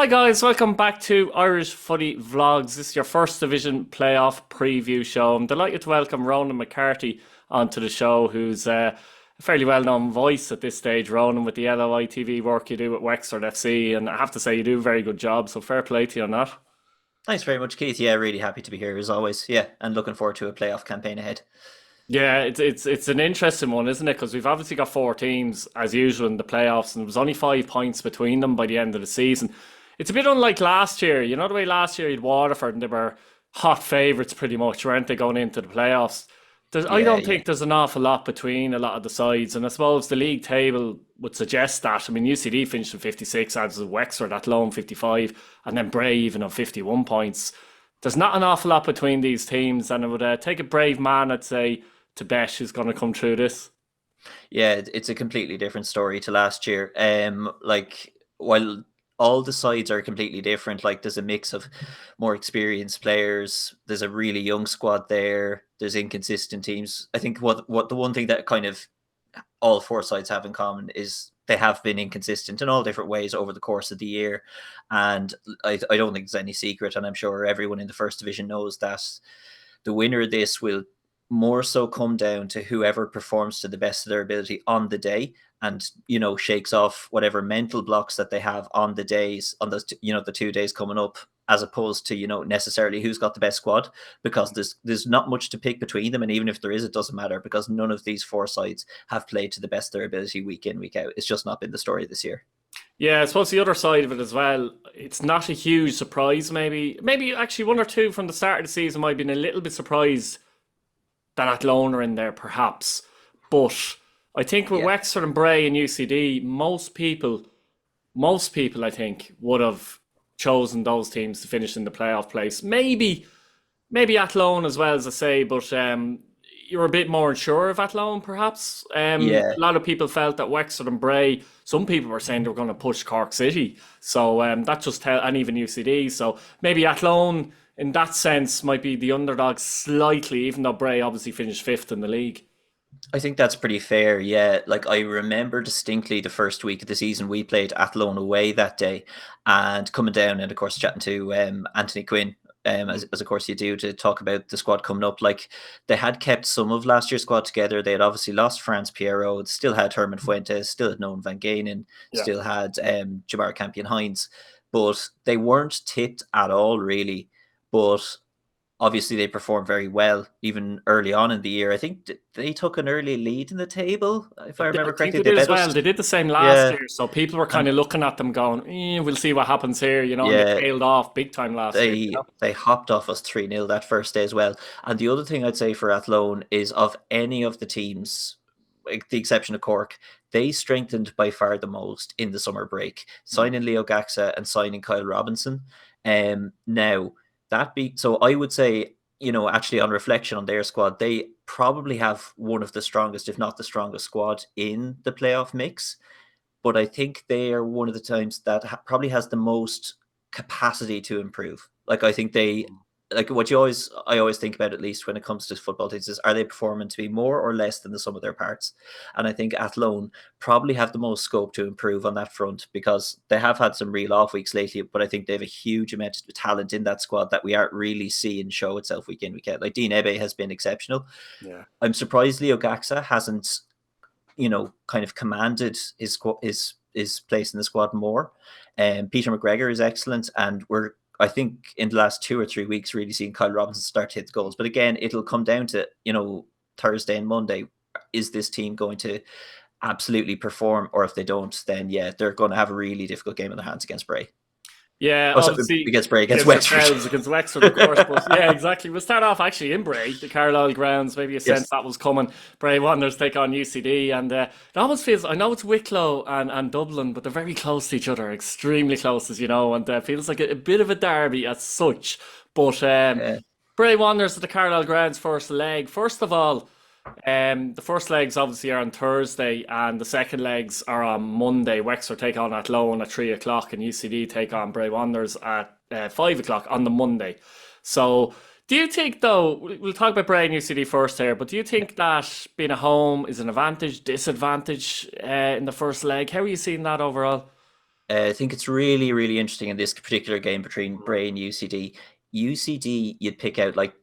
Hi guys, welcome back to Irish Footy Vlogs. This is your first division playoff preview show. I'm delighted to welcome Ronan McCarthy onto the show, who's a fairly well-known voice at this stage. Ronan, with the LOITV work you do at Wexford FC, and I have to say you do a very good job, so fair play to you on that. Thanks very much, Keith. Yeah, really happy to be here as always. Yeah, and looking forward to a playoff campaign ahead. Yeah, it's an interesting one, isn't it? Because we've obviously got four teams as usual in the playoffs, and there was only 5 points between them by the end of the season. It's a bit unlike last year. You know the way last year you'd Waterford and they were hot favourites pretty much, weren't they, going into the playoffs? I Yeah, don't yeah. think there's an awful lot between a lot of the sides, and I suppose the league table would suggest that. I mean, UCD finished in 56, as of Wexford, Athlone 55, and then Bray even on 51 points. There's not an awful lot between these teams, and it would take a brave man, I'd say, to bet who's going to come through this. Yeah, it's a completely different story to last year. While all the sides are completely different, like there's a mix of more experienced players, there's a really young squad there, there's inconsistent teams. I think what the one thing that kind of all four sides have in common is they have been inconsistent in all different ways over the course of the year. And I don't think there's any secret, and I'm sure everyone in the first division knows that the winner of this will more so come down to whoever performs to the best of their ability on the day and shakes off whatever mental blocks that they have on the days on those the 2 days coming up, as opposed to necessarily who's got the best squad, because there's not much to pick between them, and even if there is, it doesn't matter because none of these four sides have played to the best of their ability week in, week out. It's just not been the story this year. Yeah, I suppose the other side of it as well, it's not a huge surprise, maybe actually one or two from the start of the season might have been a little bit surprised that Athlone are in there, perhaps. But I think with Yeah. Wexford and Bray and UCD, most people, I think, would have chosen those teams to finish in the playoff place. Maybe Athlone as well, as I say, but you're a bit more unsure of Athlone, perhaps. Yeah. A lot of people felt that Wexford and Bray, some people were saying they were going to push Cork City. So that just tell, and even UCD. So maybe Athlone, in that sense, might be the underdog slightly, even though Bray obviously finished fifth in the league. I think that's pretty fair. Yeah, like I remember distinctly the first week of the season we played Athlone away that day, and coming down and of course chatting to Anthony Quinn, as of course you do, to talk about the squad coming up. Like they had kept some of last year's squad together. They had obviously lost France Pierrot, still had Herman Fuentes, still had Nolan Van Gainen, Yeah. still had Jamar Campion Hines, but they weren't tipped at all really. But obviously they performed very well even early on in the year. I think they took an early lead in the table, if I I remember think correctly. they They did as bet well. us. They did the same last Yeah, year, so people were kind and of looking at them going, we'll see what happens here, and they yeah, tailed off big time last year. they hopped off us 3-0 that first day as well. And the other thing I'd say for Athlone is, of any of the teams, with the exception of Cork, they strengthened by far the most in the summer break, signing Leo Gaxa and signing Kyle Robinson. Now that be so, I would say, actually on reflection on their squad, they probably have one of the strongest, if not the strongest squad in the playoff mix. But I think they are one of the times that probably has the most capacity to improve. Like I think they, like what I always think about, at least when it comes to football teams, is are they performing to be more or less than the sum of their parts? And I think Athlone probably have the most scope to improve on that front, because they have had some real off weeks lately, but I think they have a huge amount of talent in that squad that we aren't really seeing show itself week in, week out. Like Dean Ebe has been exceptional. Yeah. I'm surprised Leo Gaxa hasn't, kind of commanded his place in the squad more. Peter McGregor is excellent, and we're, I think, in the last 2 or 3 weeks really seeing Kyle Robinson start to hit the goals. But again, it'll come down to Thursday and Monday. Is this team going to absolutely perform, or if they don't, then yeah, they're going to have a really difficult game in their hands against Bray. Yeah, Oh, sorry, obviously against Bray, against against Wexford. yourselves, against Wexford, of course. But yeah, exactly. We'll start off actually in Bray, the Carlisle grounds. Maybe a sense Yes. that was coming. Bray Wanderers take on UCD, and it almost feels. I know it's Wicklow and Dublin, but they're very close to each other, extremely close, as you know, and feels like a bit of a derby as such. But Yeah. Bray Wanderers at the Carlisle grounds first leg. First of all, the first legs obviously are on Thursday, and the second legs are on Monday. Wexford take on Athlone at 3 o'clock, and UCD take on Bray Wanderers at 5 o'clock on the Monday. So, do you think, though, we'll talk about Bray and UCD first here, but do you think that being at home is an advantage, disadvantage in the first leg? How are you seeing that overall? I think it's really, really interesting in this particular game between Bray and UCD. UCD, you'd pick out like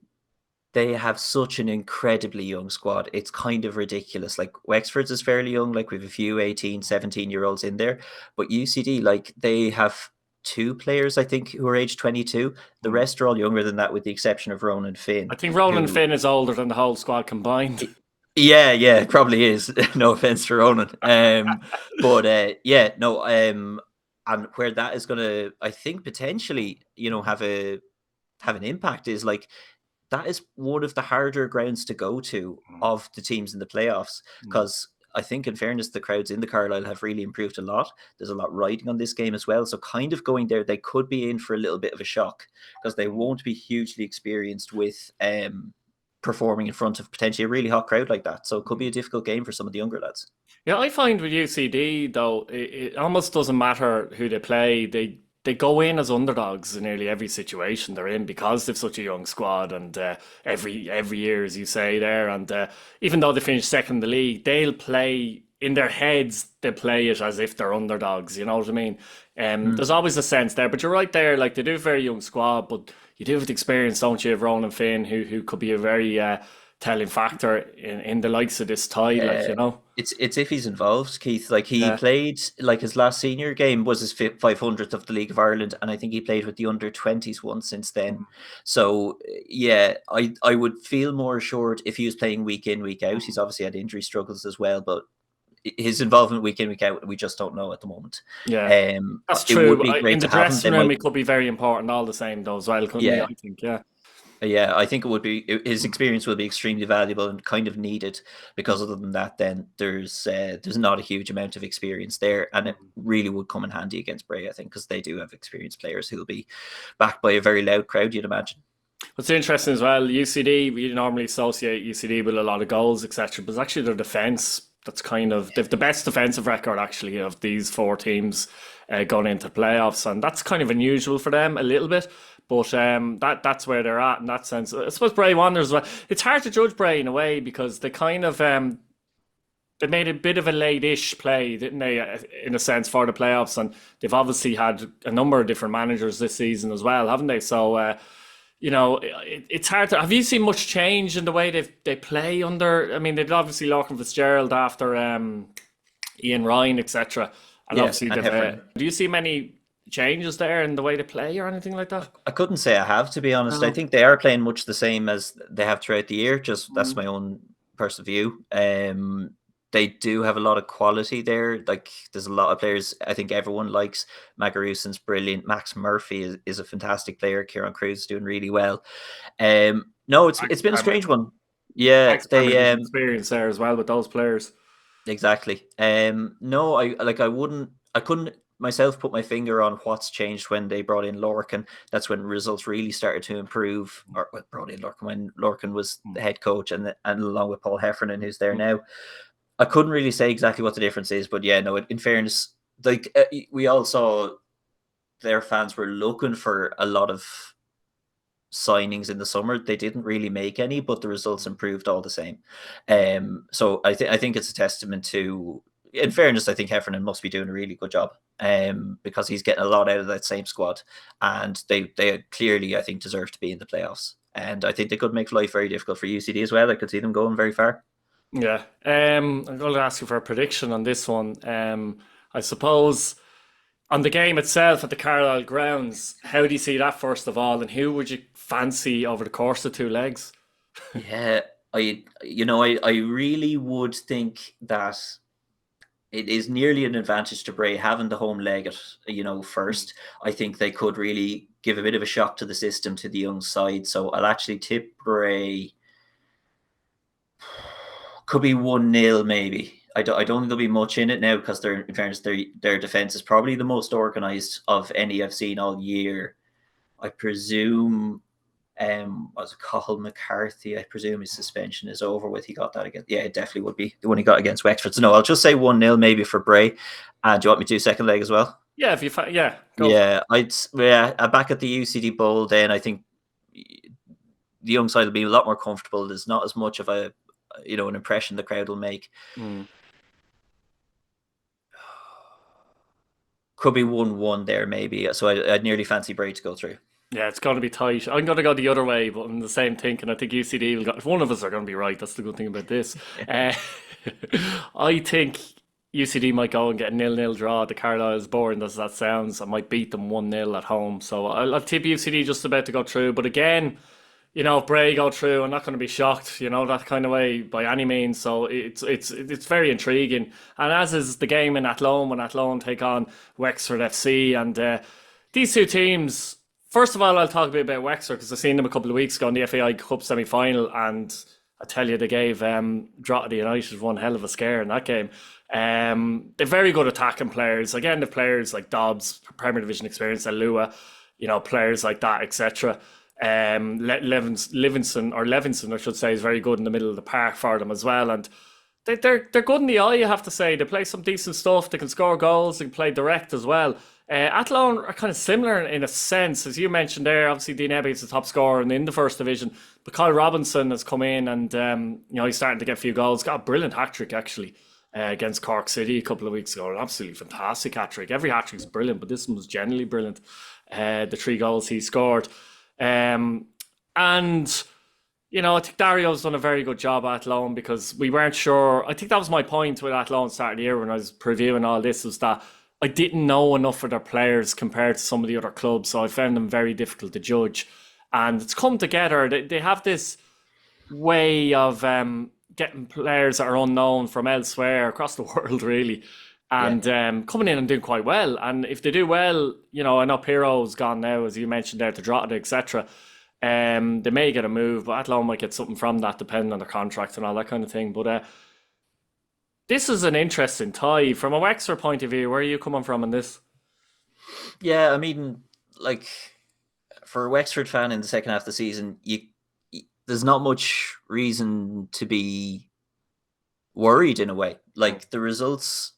they have such an incredibly young squad. It's kind of ridiculous. Like Wexford's is fairly young, like we have a few 18, 17-year-olds in there. But UCD, like they have two players, I think, who are age 22. The rest are all younger than that, with the exception of Ronan I Finn, think Ronan who Finn is older than the whole squad combined. yeah, it probably is. No offense to Ronan. But yeah, no, and where that is gonna, I think, potentially, have an impact is like that is one of the harder grounds to go to of the teams in the playoffs, because I think, in fairness, the crowds in the Carlisle have really improved a lot. There's a lot riding on this game as well. So kind of going there, they could be in for a little bit of a shock, because they won't be hugely experienced with performing in front of potentially a really hot crowd like that. So it could be a difficult game for some of the younger lads. Yeah, I find with UCD though, it almost doesn't matter who they play. They go in as underdogs in nearly every situation they're in because they've such a young squad, and every year, as you say there, and even though they finish second in the league, they'll play in their heads. They play it as if they're underdogs. You know what I mean? There's always a sense there, but you're right there. Like they do have a very young squad, but you do have the experience, don't you, of Ronan Finn, who could be a very telling factor in the likes of this tie. Like Yeah, you know. it's if he's involved, Keith. Like he Yeah. played, like his last senior game was his 500th of the League of Ireland, and I think he played with the under 20s once since then. So yeah, I would feel more assured if he was playing week in, week out. He's obviously had injury struggles as well, but his involvement week in, week out, we just don't know at the moment. Yeah, that's It would true. be In great the to have him. They dressing room, might, it could be very important all the same, though, as well, couldn't he? I yeah. think, yeah. Yeah, I think it would be his experience will be extremely valuable and kind of needed, because other than that, then there's not a huge amount of experience there, and it really would come in handy against Bray, I think, because they do have experienced players who will be backed by a very loud crowd, you'd imagine. What's interesting as well, UCD, we normally associate UCD with a lot of goals, etc., but it's actually their defence that's kind of they've the best defensive record actually of these four teams going into playoffs, and that's kind of unusual for them a little bit. But that's where they're at in that sense. I suppose Bray Wanderers as well. It's hard to judge Bray in a way because they kind of they made a bit of a late-ish play, didn't they? In a sense for the playoffs, and they've obviously had a number of different managers this season as well, haven't they? So it's hard to. Have you seen much change in the way they play under? I mean, they've obviously Lachlan Fitzgerald after Ian Ryan, etc. And Yeah, obviously, and Heffernan. do you see many changes there in the way they play or anything like that? I couldn't say I have, to be honest. I No. think they are playing much the same as they have throughout the year. Just that's my own personal view. They do have a lot of quality there. Like there's a lot of players. I think everyone likes Magaruson's brilliant. Max Murphy is a fantastic player. Kieran Cruz is doing really well. No, it's Max been a Cameron. strange one. Yeah, Max Cameron has they experience there as well with those players. exactly. No, I couldn't myself put my finger on what's changed when they brought in Lorcan. That's when results really started to improve. Or well, brought in Lorcan when Lorcan was the head coach, and along with Paul Heffernan, who's there now. I couldn't really say exactly what the difference is, but yeah, no. In fairness, like we all saw, their fans were looking for a lot of signings in the summer. They didn't really make any, but the results improved all the same. So I think it's a testament to. In fairness, I think Heffernan must be doing a really good job, because he's getting a lot out of that same squad, and they clearly, I think, deserve to be in the playoffs. And I think they could make life very difficult for UCD as well. I could see them going very far. Yeah. I'm going to ask you for a prediction on this one. I suppose on the game itself at the Carlisle grounds, how do you see that first of all, and who would you fancy over the course of two legs? Yeah, I really would think that it is nearly an advantage to Bray having the home leg first. I think they could really give a bit of a shock to the system, to the young side. So I'll actually tip Bray. Could be 1-0 maybe. I don't think there'll be much in it now, because in fairness, their defense is probably the most organized of any I've seen all year. I presume was it Cathal McCarthy? I presume his suspension is over with. He got that against. Yeah, it definitely would be the one he got against Wexford. So no, I'll just say 1-0 maybe for Bray. Do you want me to do second leg as well? Yeah, yeah, go. Yeah, back at the UCD Bowl. Then I think the young side will be a lot more comfortable. There's not as much of an impression the crowd will make. Mm. Could be 1-1 there, maybe. So I'd nearly fancy Bray to go through. Yeah, it's going to be tight. I'm going to go the other way, but I'm the same thinking. I think UCD will go. If one of us are going to be right, that's the good thing about this. Uh, I think UCD might go and get a 0-0 draw. The Carlisle, as boring as that sounds, I might beat them 1-0 at home. So I'll tip UCD just about to go through. But again, if Bray go through, I'm not going to be shocked, that kind of way by any means. So it's very intriguing. And as is the game in Athlone, when Athlone take on Wexford FC. And these two teams, first of all, I'll talk a bit about Wexford because I seen them a couple of weeks ago in the FAI Cup semi-final, and I tell you, they gave Drogheda United one hell of a scare in that game. They're very good attacking players. Again, the players like Dobbs, Premier Division experience, Alua, players like that, etc. Levinson, I should say, is very good in the middle of the park for them as well. And they're good in the eye, you have to say. They play some decent stuff. They can score goals. They can play direct as well. Athlone are kind of similar in a sense. As you mentioned there, obviously Dean Ebby is the top scorer in the first division. But Kyle Robinson has come in and, he's starting to get a few goals. Got a brilliant hat-trick, actually, against Cork City a couple of weeks ago. An absolutely fantastic hat-trick. Every hat-trick is brilliant, but this one was generally brilliant. The 3 goals he scored. And, I think Dario's done a very good job at Athlone because we weren't sure. I think that was my point with Athlone start of the year when I was previewing all this, was that I didn't know enough of their players compared to some of the other clubs, so I found them very difficult to judge. And it's come together. They have this way of getting players that are unknown from elsewhere across the world, really, and coming in and doing quite well. And if they do well, I know Piro's gone now, as you mentioned there, to Drogheda, etc. They may get a move, but Athlone might get something from that, depending on their contract and all that kind of thing. But this is an interesting tie. From a Wexford point of view, where are you coming from in this? Yeah, I mean, like, for a Wexford fan in the second half of the season, there's not much reason to be worried in a way. Like, the results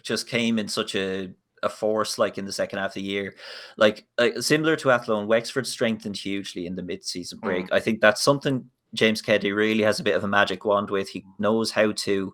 just came in such a force, like, in the second half of the year. Like similar to Athlone, Wexford strengthened hugely in the mid-season break. I think that's something James Keddy really has a bit of a magic wand with. He knows how to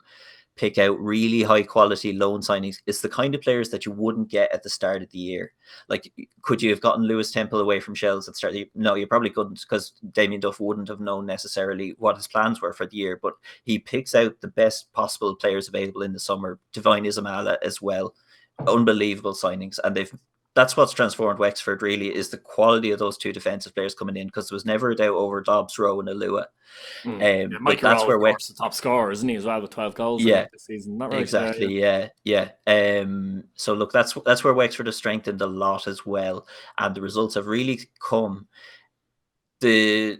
pick out really high quality loan signings. It's the kind of players that you wouldn't get at the start of the year. Like, could you have gotten Lewis Temple away from Shells at the start of the year? No, you probably couldn't, because Damien Duff wouldn't have known necessarily what his plans were for the year. But he picks out the best possible players available in the summer. Divine Ismala as well. Unbelievable signings. And that's what's transformed Wexford, really, is the quality of those 2 defensive players coming in, because there was never a doubt over Dobbs, Rowe and Alua. Mikey Rowe, of course, the top scorer, isn't he, as well, with 12 goals this season? Not right, exactly, yeah. So look, that's where Wexford has strengthened a lot as well, and the results have really come. There's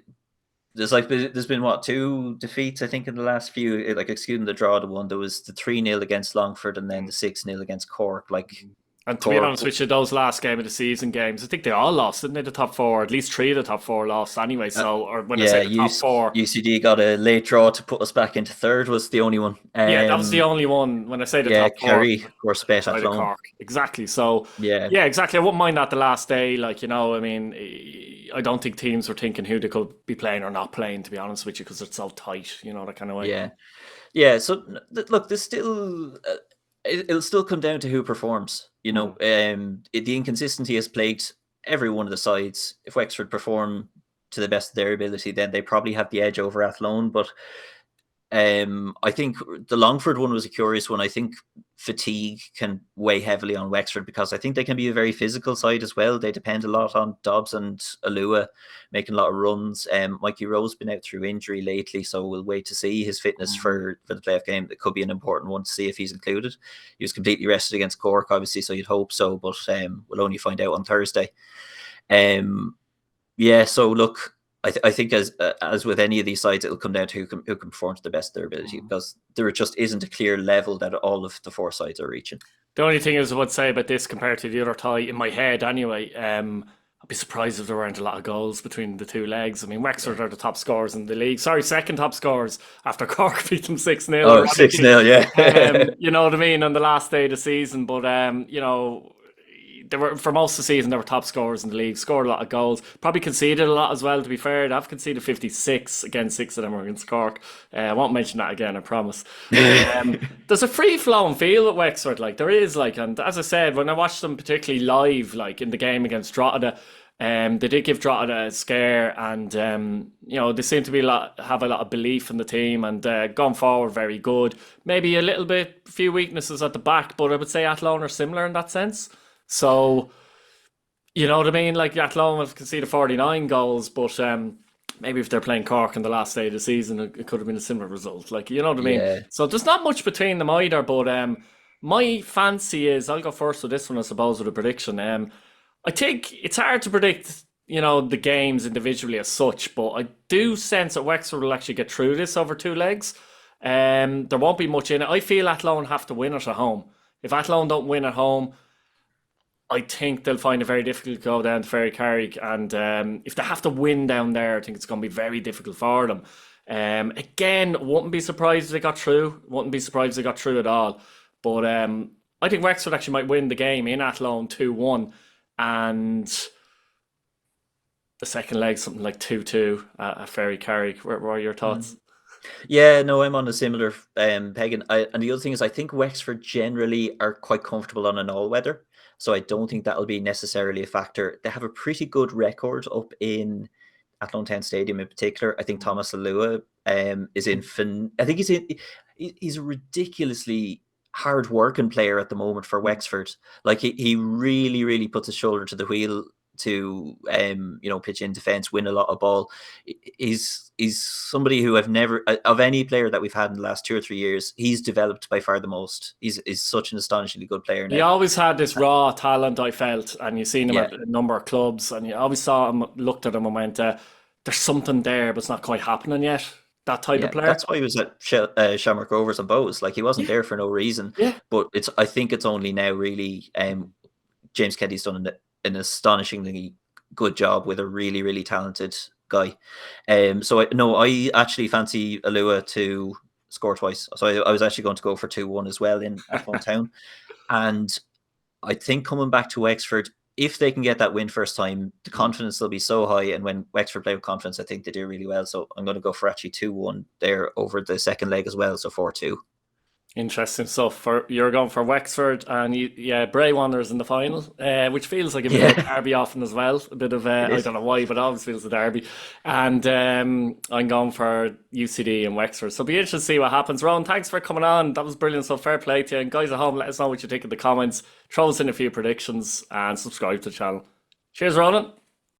been what, 2 defeats, I think, in the last few, like, excluding the draw, the one there was the 3-0 against Longford and then the 6-0 against Cork. And to be honest with you, those last game of the season games, I think they all lost, didn't they? The top 4, at least 3 of the top 4 lost anyway. So, or when I say the top 4, UCD got a late draw to put us back into 3rd, was the only one. That was the only one. When I say the top 4, Kerry, of course, bet Athlone. Exactly. So, yeah, exactly. I wouldn't mind that the last day. I mean, I don't think teams were thinking who they could be playing or not playing, to be honest with you, because it's so tight, that kind of way. Yeah. So, look, there's still. It'll still come down to who performs. The inconsistency has plagued every one of the sides. If Wexford perform to the best of their ability, then they probably have the edge over Athlone. But I think the Longford one was a curious one. I think fatigue can weigh heavily on Wexford, because I think they can be a very physical side as well. They depend a lot on Dobbs and Alua making a lot of runs. Mikey Rowe's been out through injury lately, so we'll wait to see his fitness for the playoff game. It could be an important one to see if he's included. He was completely rested against Cork, obviously, so you'd hope so, but we'll only find out on Thursday. So look, I think as with any of these sides, it'll come down to who can perform to the best of their ability, because there just isn't a clear level that all of the 4 sides are reaching. The only thing is I would say about this compared to the other tie, in my head anyway, I'd be surprised if there weren't a lot of goals between the 2 legs. I mean, Wexford are the top scorers in the league. Sorry, second top scorers after Cork beat them 6-0. Oh, 6-0, yeah. You know what I mean, on the last day of the season. But, they were, for most of the season, they were top scorers in the league, scored a lot of goals, probably conceded a lot as well, to be fair. They've conceded 56, again, 6 of them were against Cork. I won't mention that again, I promise. There's a free-flowing feel at Wexford, like, there is, like, and as I said, when I watched them particularly live, like, in the game against Drogheda, they did give Drogheda a scare, and they seem to have a lot of belief in the team, and gone forward very good. Maybe a little bit, few weaknesses at the back, but I would say Athlone are similar in that sense. So, you know what I mean? Like, Athlone have conceded 49 goals, but maybe if they're playing Cork in the last day of the season, it could have been a similar result. Like, you know what I mean? Yeah. So there's not much between them either, but my fancy is, I'll go first with this one, I suppose, with a prediction. I think it's hard to predict, the games individually as such, but I do sense that Wexford will actually get through this over 2 legs. There won't be much in it. I feel Athlone have to win it at home. If Athlone don't win at home, I think they'll find it very difficult to go down to Ferrycarrig, and if they have to win down there, I think it's going to be very difficult for them. Again, wouldn't be surprised if they got through. Wouldn't be surprised if they got through at all. But I think Wexford actually might win the game in Athlone 2-1. And the second leg, something like 2-2 at Ferrycarrig. What are your thoughts? Yeah, no, I'm on a similar Pagan. And the other thing is, I think Wexford generally are quite comfortable on an all-weather. So I don't think that'll be necessarily a factor. They have a pretty good record up in Athlone Town Stadium in particular. I think Thomas Alua is in. I think he's a ridiculously hard working player at the moment for Wexford. Like, he really, really puts his shoulder to the wheel to pitch in defence, win a lot of ball. He's somebody who I've never, of any player that we've had in the last 2 or 3 years, he's developed by far the most. He's such an astonishingly good player now. He always had this raw talent, I felt, and you've seen him at a number of clubs, and you always saw him, looked at him and went, there's something there, but it's not quite happening yet. That type of player. That's why he was at Shamrock Rovers and Bows. Like, he wasn't there for no reason. Yeah. But I think it's only now really James Kennedy's done an astonishingly good job with a really, really talented guy. So I actually fancy Alua to score twice. So I was actually going to go for 2-1 as well in Athlone Town. And I think coming back to Wexford, if they can get that win first time, the confidence will be so high. And when Wexford play with confidence, I think they do really well. So I'm going to go for actually 2-1 there over the second leg as well. So 4-2. Interesting stuff. You're going for Wexford, and Bray Wanderers in the final, which feels like a bit of a derby often as well. A bit of I don't know why, but it always feels a derby. And I'm going for UCD and Wexford. So it'll be interesting to see what happens. Ron, thanks for coming on. That was brilliant. So fair play to you. And guys at home, let us know what you think in the comments. Throw us in a few predictions and subscribe to the channel. Cheers, Ronan.